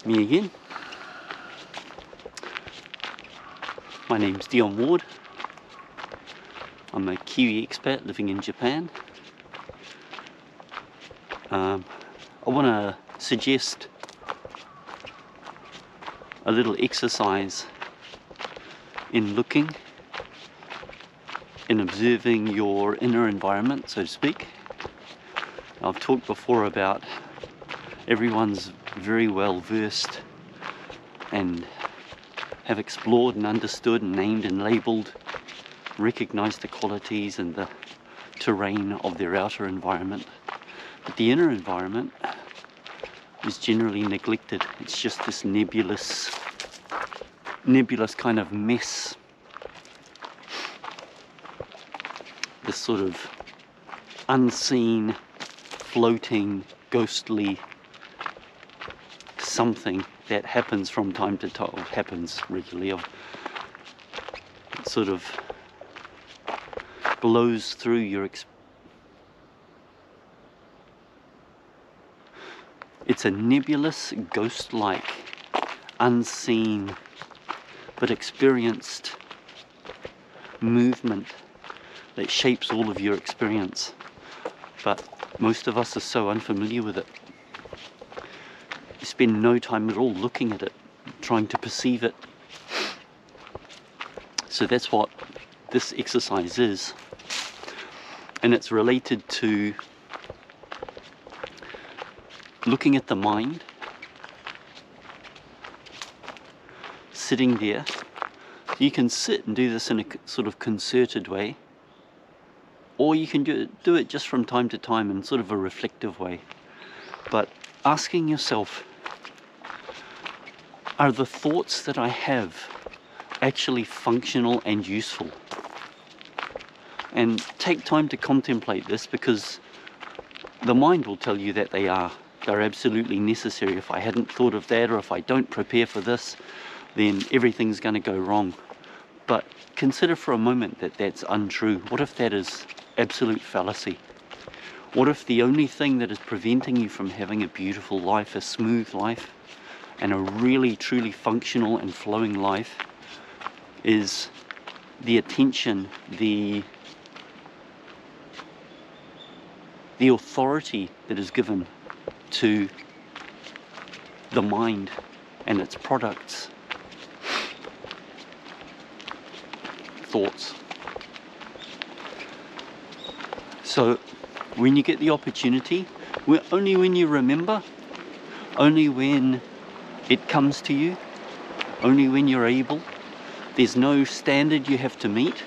me again. My name's Dion Ward. I'm a Kiwi expat living in Japan. I want to suggest a little exercise in looking, in observing your inner environment, so to speak. I've talked before about everyone's very well versed and have explored and understood and named and labelled, recognised the qualities and the terrain of their outer environment. But the inner environment is generally neglected. It's just this nebulous kind of mess. This sort of unseen, floating, ghostly something that happens from time to time, happens regularly, it sort of blows through your it's a nebulous, ghost-like, unseen but experienced movement that shapes all of your experience. But most of us are so unfamiliar with it. You spend no time at all looking at it, trying to perceive it. So that's what this exercise is. And it's related to looking at the mind, sitting there. You can sit and do this in a sort of concerted way, or you can do it just from time to time in sort of a reflective way. But asking yourself, are the thoughts that I have actually functional and useful? And take time to contemplate this, because the mind will tell you that they are. They're absolutely necessary. If I hadn't thought of that, or if I don't prepare for this, then everything's going to go wrong. But consider for a moment that that's untrue. What if that is absolute fallacy? What if the only thing that is preventing you from having a beautiful life, a smooth life, and a really truly functional and flowing life is the attention, the authority that is given to the mind and its products, thoughts. So when you get the opportunity, only when you remember, only when it comes to you, only when you're able. There's no standard you have to meet.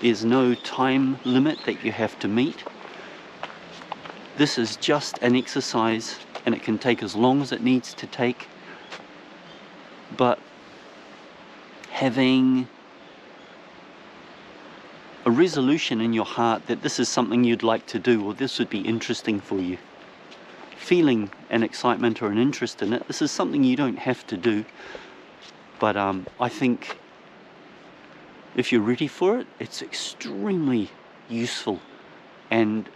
There's no time limit that you have to meet. This is just an exercise, and it can take as long as it needs to take. But having a resolution in your heart that this is something you'd like to do, or this would be interesting for you. Feeling an excitement or an interest in it. This is something you don't have to do, but I think if you're ready for it, it's extremely useful, and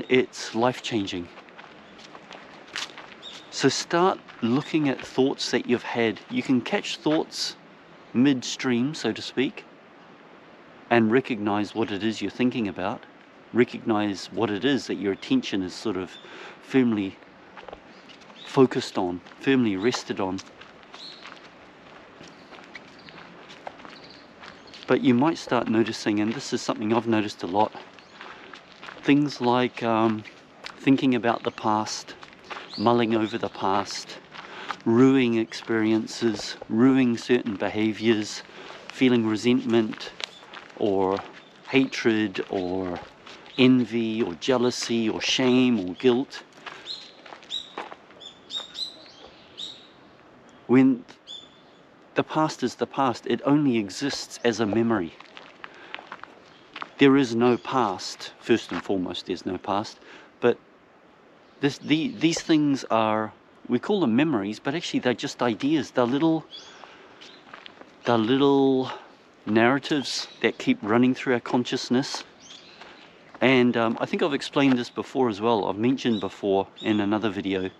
it's life-changing. So start looking at thoughts that you've had. You can catch thoughts midstream, so to speak, and recognize what it is you're thinking about. Recognize what it is that your attention is sort of firmly focused on, firmly rested on. But you might start noticing, and this is something I've noticed a lot, things like thinking about the past, mulling over the past, ruining experiences, ruining certain behaviors, feeling resentment or hatred or envy or jealousy or shame or guilt. When the past is the past, it only exists as a memory. There is no past. First and foremost, there's no past. But these things are, we call them memories, but actually they're just ideas. They're little narratives that keep running through our consciousness And I think I've explained this before as well. I've mentioned before in another video.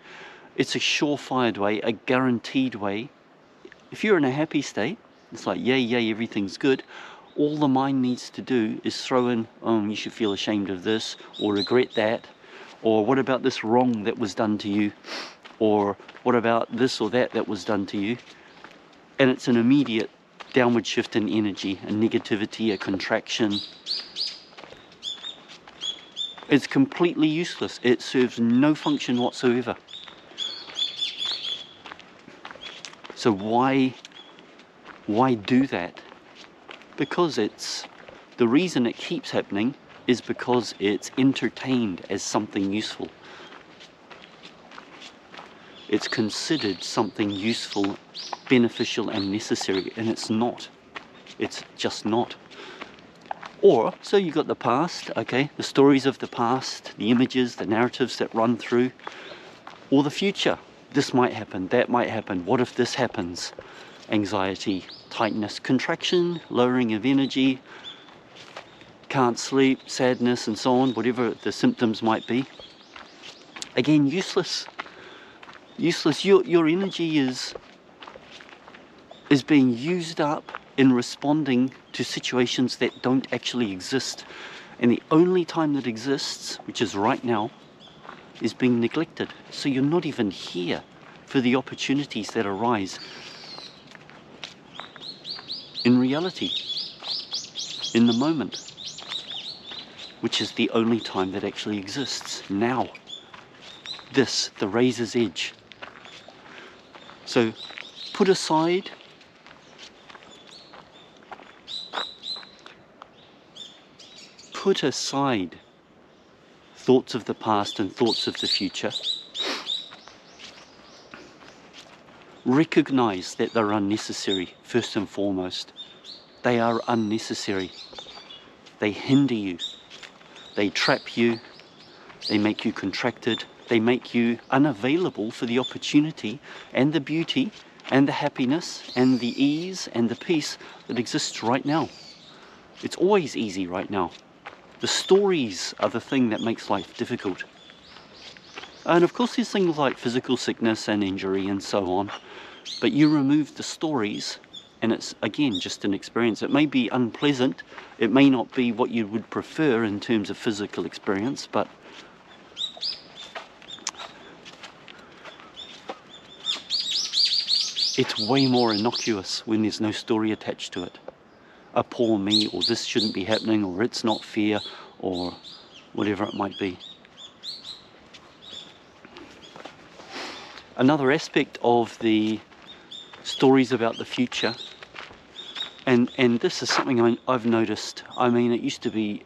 It's a surefire way, a guaranteed way. If you're in a happy state, it's like, yay, yay, everything's good. All the mind needs to do is throw in, oh, you should feel ashamed of this, or regret that, or what about this wrong that was done to you, or what about this or that that was done to you. And it's an immediate downward shift in energy, a negativity, a contraction. It's completely useless. It serves no function whatsoever. So why do that? Because the reason it keeps happening is because it's entertained as something useful. It's considered something useful, beneficial and necessary, and it's not. It's just not. Or, so you got the past, okay, the stories of the past, the images, the narratives that run through, or the future. This might happen, that might happen, what if this happens? Anxiety, tightness, contraction, lowering of energy, can't sleep, sadness and so on, whatever the symptoms might be. Again, useless. Useless. Your energy is being used up in responding to situations that don't actually exist. And the only time that exists, which is right now, is being neglected. So you're not even here for the opportunities that arise in reality, in the moment, which is the only time that actually exists, now. This, the razor's edge. So put aside thoughts of the past and thoughts of the future. Recognize that they're unnecessary, first and foremost. They are unnecessary. They hinder you. They trap you. They make you contracted. They make you unavailable for the opportunity and the beauty and the happiness and the ease and the peace that exists right now. It's always easy right now. The stories are the thing that makes life difficult. And of course there's things like physical sickness and injury and so on. But you remove the stories and it's, again, just an experience. It may be unpleasant. It may not be what you would prefer in terms of physical experience, but it's way more innocuous when there's no story attached to it. A poor me, or this shouldn't be happening, or it's not fair, or whatever it might be. Another aspect of the stories about the future, and this is something I've noticed. I mean, it used to be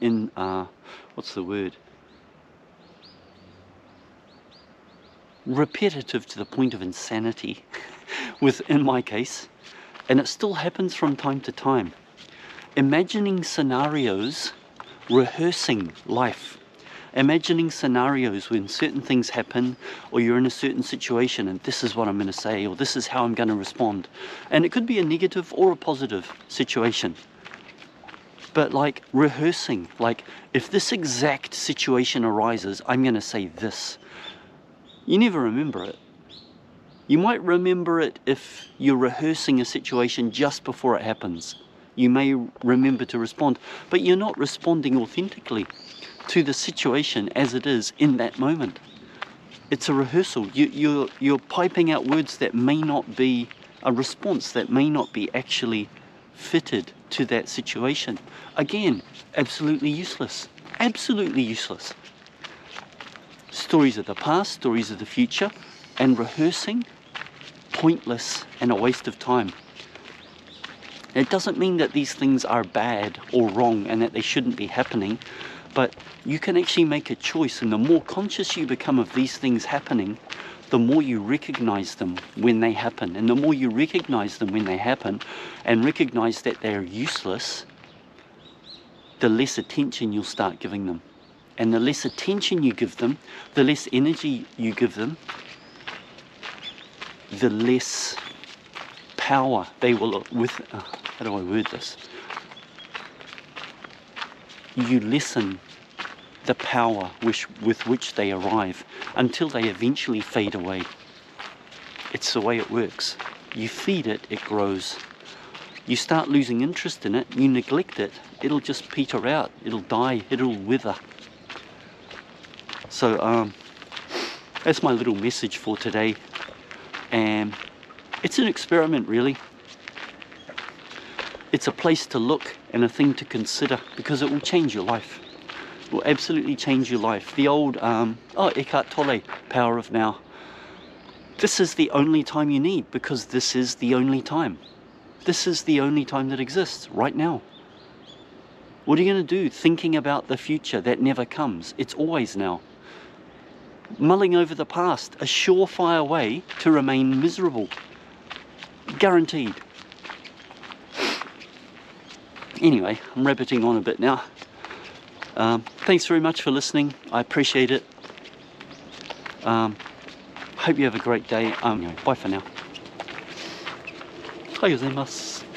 in what's the word? Repetitive to the point of insanity, in my case, and it still happens from time to time. Imagining scenarios, rehearsing life. Imagining scenarios when certain things happen, or you're in a certain situation and this is what I'm going to say, or this is how I'm going to respond. And it could be a negative or a positive situation. But like rehearsing, like if this exact situation arises, I'm going to say this. You never remember it. You might remember it if you're rehearsing a situation just before it happens. You may remember to respond, but you're not responding authentically to the situation as it is in that moment. It's a rehearsal. You're piping out words that may not be a response, that may not be actually fitted to that situation. Again, absolutely useless. Absolutely useless. Stories of the past, stories of the future, and rehearsing, pointless and a waste of time. It doesn't mean that these things are bad or wrong and that they shouldn't be happening, but you can actually make a choice, and the more conscious you become of these things happening, the more you recognize them when they happen. And the more you recognize them when they happen and recognize that they're useless, the less attention you'll start giving them. And the less attention you give them, the less energy you give them, the less power they will, how do I word this? you lessen the power with which they arrive until they eventually fade away. It's the way it works. You feed it, it grows. You start losing interest in it, you neglect it, it'll just peter out, it'll die, it'll wither. So that's my little message for today. And it's an experiment, really. It's a place to look and a thing to consider, because it will change your life. It will absolutely change your life. The old Eckhart Tolle, power of now. This is the only time you need, because this is the only time. This is the only time that exists, right now. What are you going to do thinking about the future that never comes? It's always now. Mulling over the past, a surefire way to remain miserable. Guaranteed. Anyway, I'm rabbiting on a bit now. Thanks very much for listening. I appreciate it. Hope you have a great day. Bye for now. おはようございます。